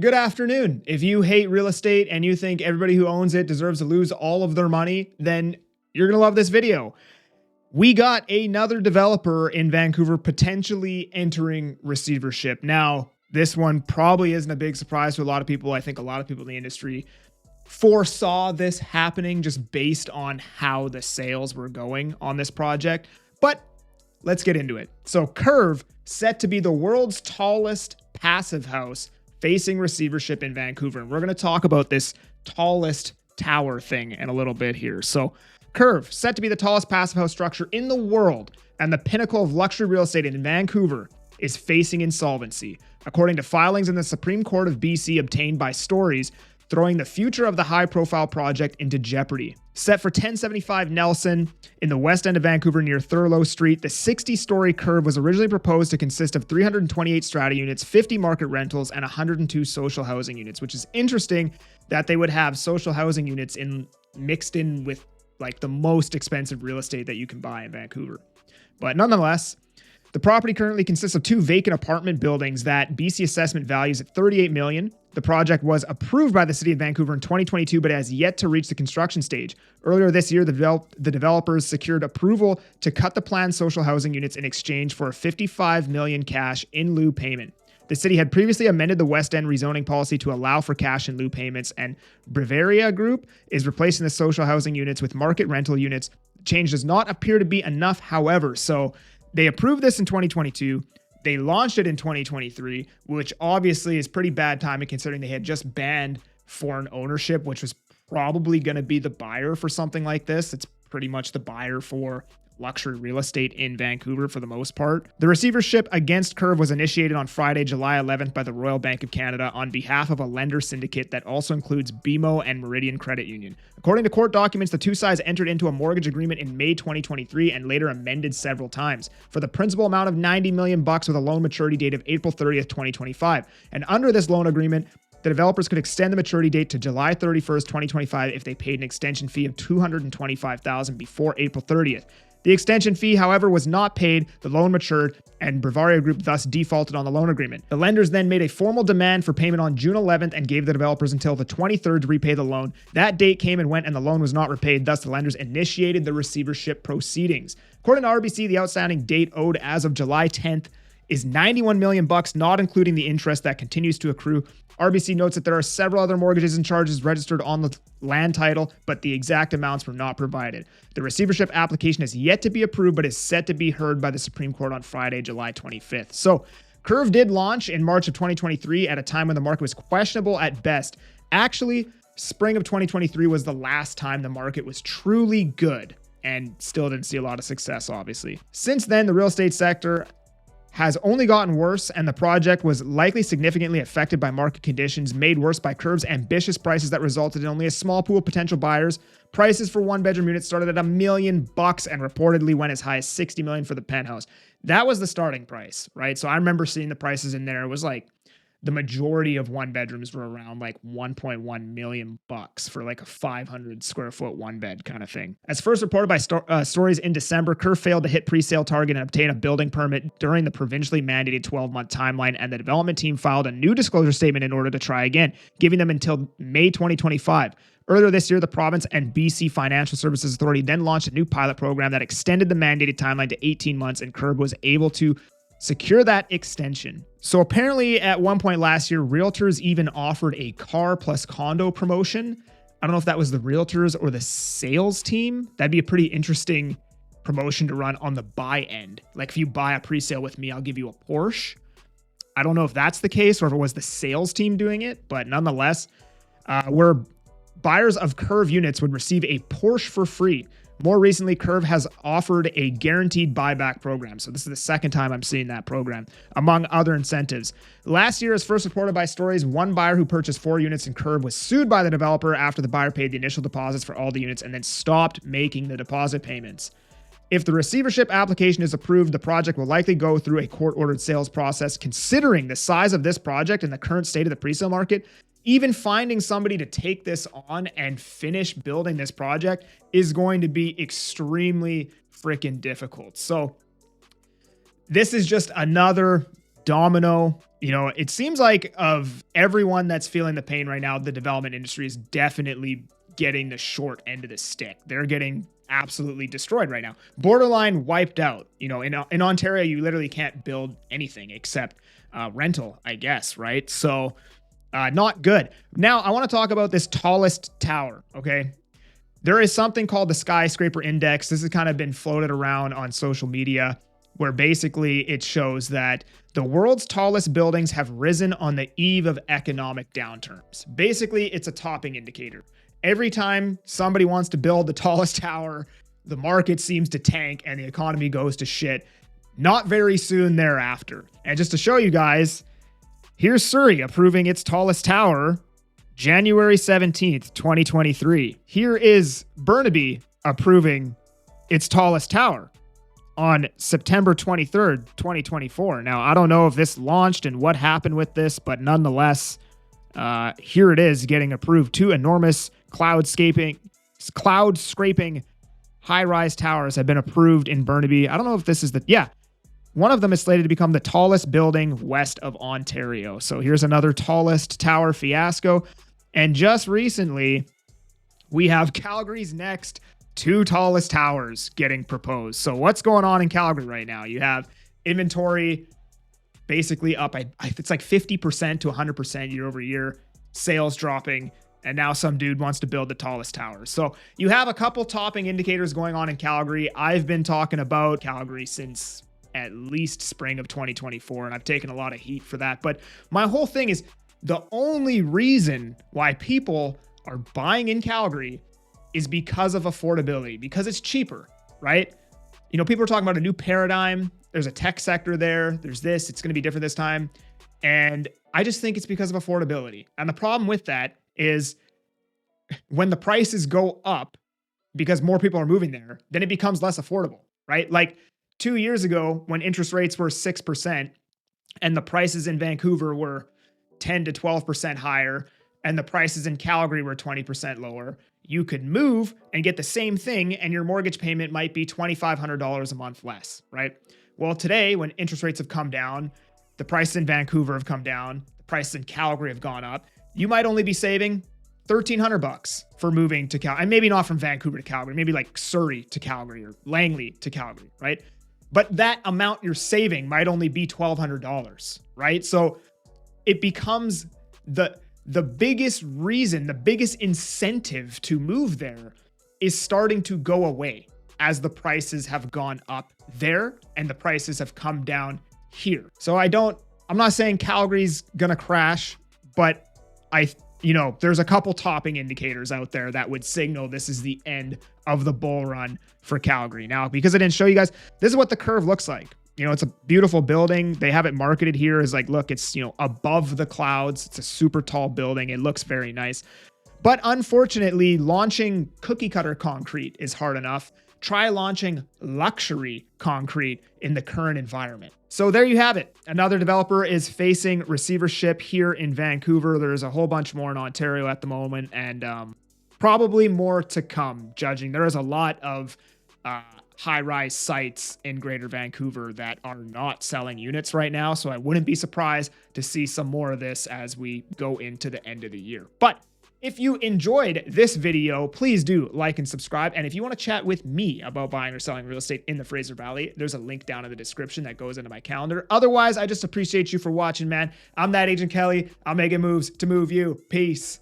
Good afternoon. If you hate real estate and you think everybody who owns it deserves to lose all of their money, then you're going to love this video. We got another developer in Vancouver potentially entering receivership. Now, this one probably isn't a big surprise to a lot of people. I think a lot of people in the industry foresaw this happening just based on how the sales were going on this project. But let's get into it. So 𝐕𝐄𝐒, set to be the world's tallest passive house facing receivership in Vancouver. And we're going to talk about this tallest tower thing in a little bit here. So 𝐕𝐄𝐒, set to be the tallest passive house structure in the world and the pinnacle of luxury real estate in Vancouver, is facing insolvency, according to filings in the Supreme Court of BC obtained by Stories, throwing the future of the high-profile project into jeopardy. Set for 1075 Nelson in the west end of Vancouver near Thurlow Street, the 60-story 𝐕𝐄𝐒 was originally proposed to consist of 328 strata units, 50 market rentals, and 102 social housing units, which is interesting that they would have social housing units mixed in with like the most expensive real estate that you can buy in Vancouver. But nonetheless, the property currently consists of 2 vacant apartment buildings that BC assessment values at $38 million. The project was approved by the City of Vancouver in 2022, but has yet to reach the construction stage. Earlier this year, the developers secured approval to cut the planned social housing units in exchange for a $55 million cash in lieu payment. The city had previously amended the West End rezoning policy to allow for cash in lieu payments, and Bavaria Group is replacing the social housing units with market rental units. The change does not appear to be enough, however, so they approved this in 2022. They launched it in 2023, which obviously is pretty bad timing considering they had just banned foreign ownership, which was probably going to be the buyer for something like this. It's pretty much the buyer for luxury real estate in Vancouver for the most part. The receivership against 𝐕𝐄𝐒 was initiated on Friday, July 11th by the Royal Bank of Canada on behalf of a lender syndicate that also includes BMO and Meridian Credit Union. According to court documents, the two sides entered into a mortgage agreement in May 2023 and later amended several times for the principal amount of $90 million with a loan maturity date of April 30th, 2025. And under this loan agreement, the developers could extend the maturity date to July 31st, 2025 if they paid an extension fee of $225,000 before April 30th. The extension fee, however, was not paid, the loan matured, and Bavaria Group thus defaulted on the loan agreement. The lenders then made a formal demand for payment on June 11th and gave the developers until the 23rd to repay the loan. That date came and went and the loan was not repaid, thus the lenders initiated the receivership proceedings. According to RBC, the outstanding date owed as of July 10th is $91 million, not including the interest that continues to accrue. RBC notes that there are several other mortgages and charges registered on the land title, but the exact amounts were not provided. The receivership application is yet to be approved, but is set to be heard by the Supreme Court on Friday, July 25th. So 𝐕𝐄𝐒 did launch in March of 2023 at a time when the market was questionable at best. Actually, spring of 2023 was the last time the market was truly good, and still didn't see a lot of success, obviously. Since then, the real estate sector has only gotten worse, and the project was likely significantly affected by market conditions made worse by 𝐕𝐄𝐒's ambitious prices that resulted in only a small pool of potential buyers. Prices for one-bedroom units started at $1 million and reportedly went as high as $60 million for the penthouse. That was the starting price, right? So I remember seeing the prices in there. It was like the majority of one-bedrooms were around like $1.1 million for like a 500 square foot one-bed kind of thing. As first reported by Stories in December, 𝐕𝐄𝐒 failed to hit pre-sale target and obtain a building permit during the provincially mandated 12-month timeline, and the development team filed a new disclosure statement in order to try again, giving them until May 2025. Earlier this year, the province and BC Financial Services Authority then launched a new pilot program that extended the mandated timeline to 18 months, and 𝐕𝐄𝐒 was able to secure that extension. So apparently at one point last year, realtors even offered a car plus condo promotion. I don't know if that was the realtors or the sales team. That'd be a pretty interesting promotion to run on the buy end. Like if you buy a pre-sale with me, I'll give you a Porsche. I don't know if that's the case or if it was the sales team doing it, but nonetheless, where buyers of 𝐕𝐄𝐒 units would receive a Porsche for free. More recently, 𝐕𝐄𝐒 has offered a guaranteed buyback program. So this is the second time I'm seeing that program, among other incentives. Last year, as first reported by Stories, one buyer who purchased 4 units in 𝐕𝐄𝐒 was sued by the developer after the buyer paid the initial deposits for all the units and then stopped making the deposit payments. If the receivership application is approved, the project will likely go through a court-ordered sales process. Considering the size of this project and the current state of the presale market, even finding somebody to take this on and finish building this project is going to be extremely freaking difficult. So this is just another domino You know, it seems like of everyone that's feeling the pain right now, the development industry is definitely getting the short end of the stick. They're getting absolutely destroyed right now. Borderline wiped out. You know, in Ontario, you literally can't build anything except rental, I guess, right? So not good. Now, I want to talk about this tallest tower, okay? There is something called the Skyscraper Index. This has kind of been floated around on social media, where basically it shows that the world's tallest buildings have risen on the eve of economic downturns. Basically, it's a topping indicator. Every time somebody wants to build the tallest tower, the market seems to tank and the economy goes to shit. Not very soon thereafter. And just to show you guys, here's Surrey approving its tallest tower, January 17th, 2023. Here is Burnaby approving its tallest tower on September 23rd, 2024. Now, I don't know if this launched and what happened with this, but nonetheless, here it is getting approved. Two enormous cloud scraping high-rise towers have been approved in Burnaby. I don't know if this is one of them is slated to become the tallest building west of Ontario. So here's another tallest tower fiasco. And just recently, we have Calgary's next two tallest towers getting proposed. So what's going on in Calgary right now? You have inventory basically up. It's like 50% to 100% year over year, sales dropping. And now some dude wants to build the tallest tower. So you have a couple topping indicators going on in Calgary. I've been talking about Calgary since at least spring of 2024, and I've taken a lot of heat for that. But my whole thing is the only reason why people are buying in Calgary is because of affordability, because it's cheaper, right? You know, people are talking about a new paradigm. There's a tech sector there. There's this. It's going to be different this time. And I just think it's because of affordability. And the problem with that is when the prices go up because more people are moving there, then it becomes less affordable, right? Like 2 years ago when interest rates were 6% and the prices in Vancouver were 10 to 12% higher and the prices in Calgary were 20% lower, you could move and get the same thing and your mortgage payment might be $2,500 a month less, right? Well, today when interest rates have come down, the prices in Vancouver have come down, the prices in Calgary have gone up, you might only be saving $1,300 for moving to Calgary, and maybe not from Vancouver to Calgary, maybe like Surrey to Calgary or Langley to Calgary, right? But that amount you're saving might only be $1,200, right? So it becomes the biggest reason, the biggest incentive to move there is starting to go away as the prices have gone up there and the prices have come down here. So I'm not saying Calgary's gonna crash, but there's a couple topping indicators out there that would signal this is the end of the bull run for Calgary. Now, because I didn't show you guys, this is what the curve looks like. You know, it's a beautiful building. They have it marketed here as like, look, it's, above the clouds. It's a super tall building. It looks very nice. But unfortunately, launching cookie cutter concrete is hard enough. Try launching luxury concrete in the current environment. So there you have it. Another developer is facing receivership here in Vancouver. There's a whole bunch more in Ontario at the moment, and probably more to come, judging. There is a lot of high-rise sites in Greater Vancouver that are not selling units right now, so I wouldn't be surprised to see some more of this as we go into the end of the year. But if you enjoyed this video, please do like and subscribe. And if you want to chat with me about buying or selling real estate in the Fraser Valley, there's a link down in the description that goes into my calendar. Otherwise, I just appreciate you for watching, man. I'm that Agent Kelly. I'm making moves to move you. Peace.